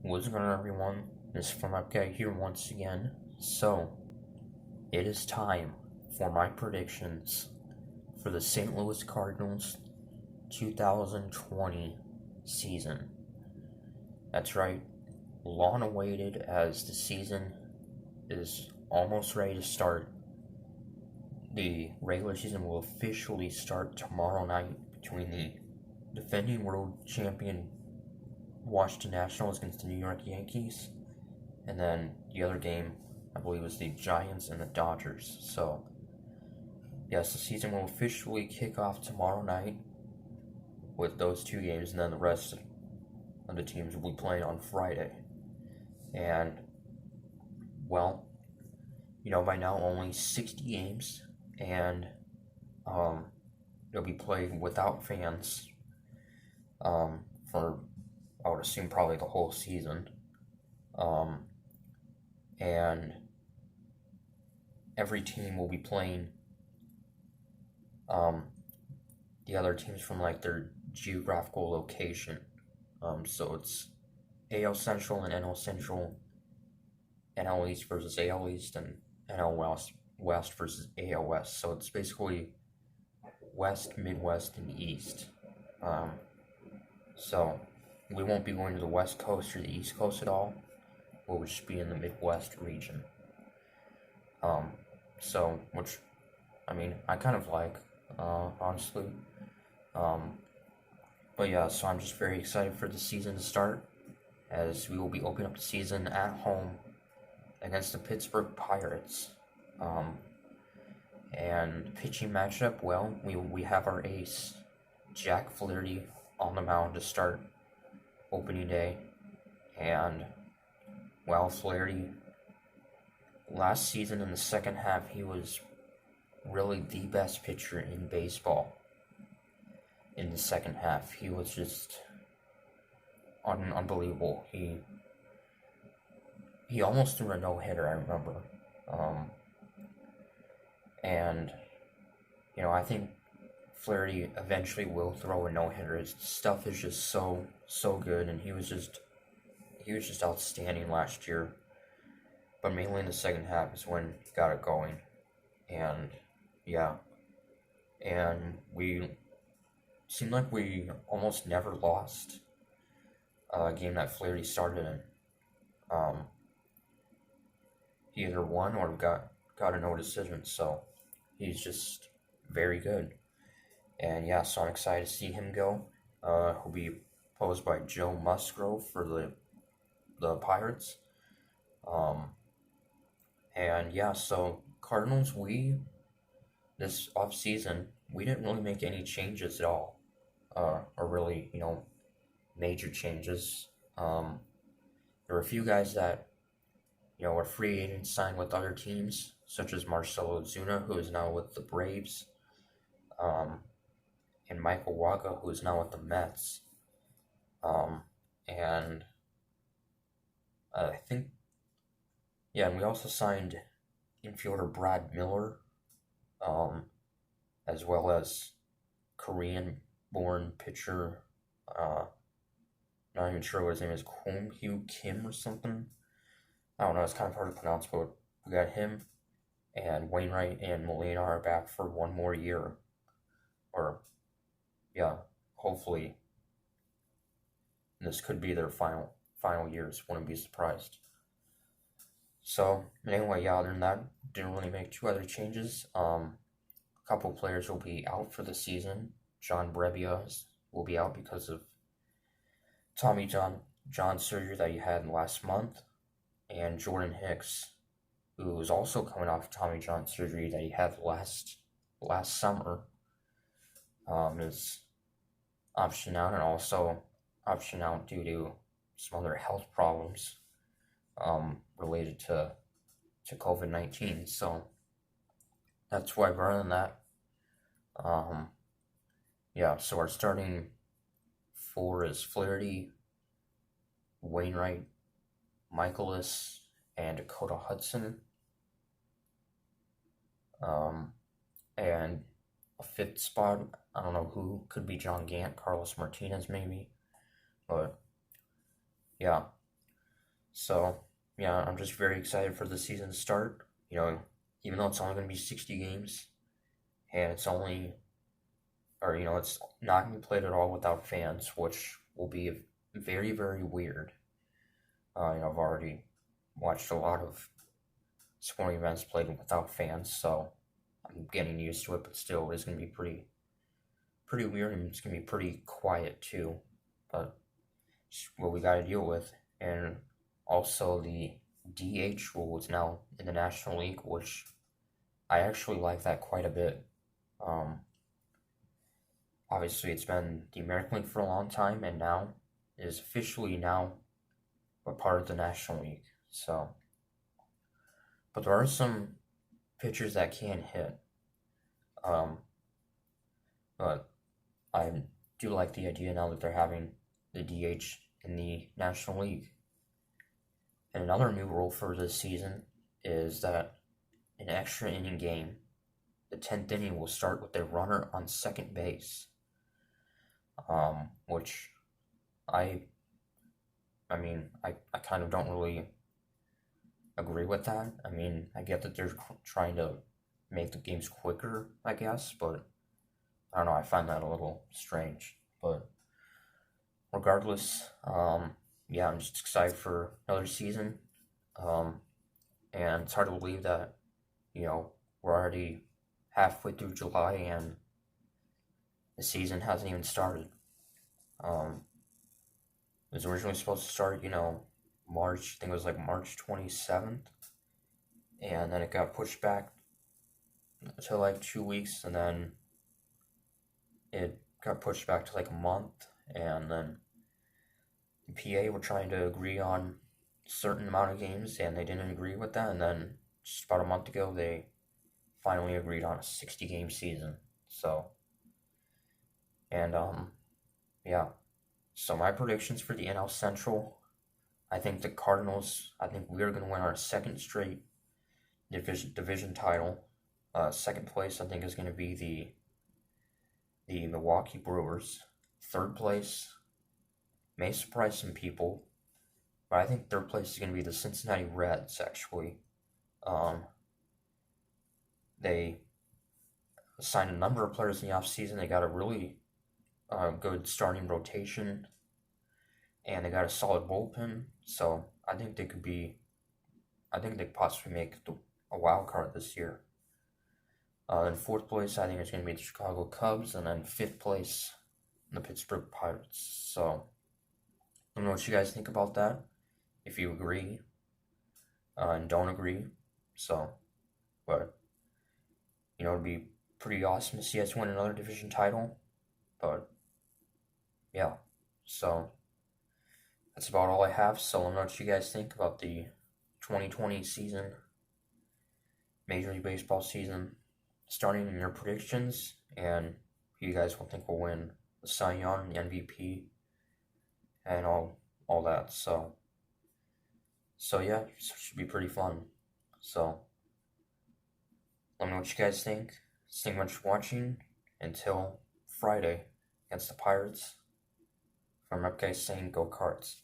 What's going on, everyone? This is From Up Guy here once again. So, it is time for my predictions for the St. Louis Cardinals 2020 season. That's right, long awaited as the season is almost ready to start. The regular season will officially start tomorrow night between the defending world champion Washington Nationals against the New York Yankees, and then the other game, I believe, was the Giants and the Dodgers. So, yes, the season will officially kick off tomorrow night with those two games, and then the rest of the teams will be playing on Friday. And, well, by now only 60 games, and they'll be played without fans for, I would assume, probably the whole season. And every team will be playing the other teams from like their geographical location. So it's AL Central and NL Central, NL East versus AL East, and NL West versus AL West. So it's basically West, Midwest, and East. So we won't be going to the West Coast or the East Coast at all. We'll just be in the Midwest region. So, which, I kind of like, honestly. But yeah, so I'm just very excited for the season to start, as we will be opening up the season at home against the Pittsburgh Pirates. And pitching matchup, well, we have our ace, Jack Flaherty, on the mound to start opening day. And, well, Flaherty, last season in the second half, he was really the best pitcher in baseball. In the second half, he was just unbelievable. He almost threw a no-hitter, I remember. And, I think Flaherty eventually will throw a no-hitter. His stuff is just so good, and he was just outstanding last year. But mainly in the second half is when he got it going. And yeah. And we seemed like we almost never lost a game that Flaherty started in. He either won or got a no decision, so he's just very good. And yeah, so I'm excited to see him go. He'll be opposed by Joe Musgrove for the Pirates. And yeah, so Cardinals, this offseason, we didn't really make any changes at all. Or really, major changes. There were a few guys that, were free agents signed with other teams, such as Marcelo Zuna, who is now with the Braves, and Michael Wacha, who is now with the Mets. And I think, yeah, and we also signed infielder Brad Miller, as well as Korean-born pitcher, not even sure what his name is, Kwon Hugh Kim or something. I don't know, it's kind of hard to pronounce, but we got him, and Wainwright and Molina are back for one more year. Or, yeah, hopefully this could be their final years. Wouldn't be surprised. So, anyway, yeah, other than that, didn't really make two other changes. A couple players will be out for the season. John Brebbia will be out because of Tommy John surgery that he had last month. And Jordan Hicks, who was also coming off Tommy John surgery that he had last summer, is optioned out, and also optioned out due to some other health problems related to COVID-19. So that's why, other than that, yeah, so our starting four is Flaherty, Wainwright, Michaelis, and Dakota Hudson. And a fifth spot, I don't know who, could be John Gant, Carlos Martinez maybe. But yeah, So, yeah, I'm just very excited for the season to start. You know, even though it's only going to be 60 games, and it's only, or, it's not going to be played at all without fans, which will be very, very weird. I've already watched a lot of sporting events played without fans, so I'm getting used to it, but still, it's going to be pretty weird, and it's going to be pretty quiet too. But it's what we got to deal with. And also, the DH rule is now in the National League, which I actually like that quite a bit. Um, Obviously, it's been the American League for a long time, and now it is officially now a part of the National League. So, but there are some pitchers that can hit. Um, but I do like the idea now that they're having the DH in the National League. And another new rule for this season is that an extra inning game, the 10th inning will start with a runner on second base. Which I I mean, I kind of don't really agree with that. I mean, I get that they're trying to make the games quicker, I guess, but I don't know, I find that a little strange. But regardless, yeah, I'm just excited for another season. Um, and it's hard to believe that, we're already halfway through July and the season hasn't even started. Um, it was originally supposed to start, March, I think it was like March 27th, and then it got pushed back to like 2 weeks, and then it got pushed back to like a month, and then the PA were trying to agree on a certain amount of games, and they didn't agree with that, and then just about a month ago, they finally agreed on a 60 game season. So, and yeah. So my predictions for the NL Central, I think the Cardinals, I think we're going to win our second straight division title. Second place, I think, is going to be the Milwaukee Brewers. Third place may surprise some people, but I think third place is going to be the Cincinnati Reds, actually. They signed a number of players in the offseason. They got a really good starting rotation, and they got a solid bullpen. So I think they could possibly make a wild card this year. In fourth place, I think it's going to be the Chicago Cubs, and then fifth place, the Pittsburgh Pirates. So I don't know what you guys think about that, if you agree and don't agree. So, but, it'd be pretty awesome to see us win another division title. But, yeah, so that's about all I have. So let me know what you guys think about the 2020 season, Major League Baseball season, starting in your predictions, and who you guys will think will win the Cy Young, the MVP, and all that. So yeah, it should be pretty fun. So let me know what you guys think. Thank you much for watching. Until Friday against the Pirates. From Upguys saying go Cards.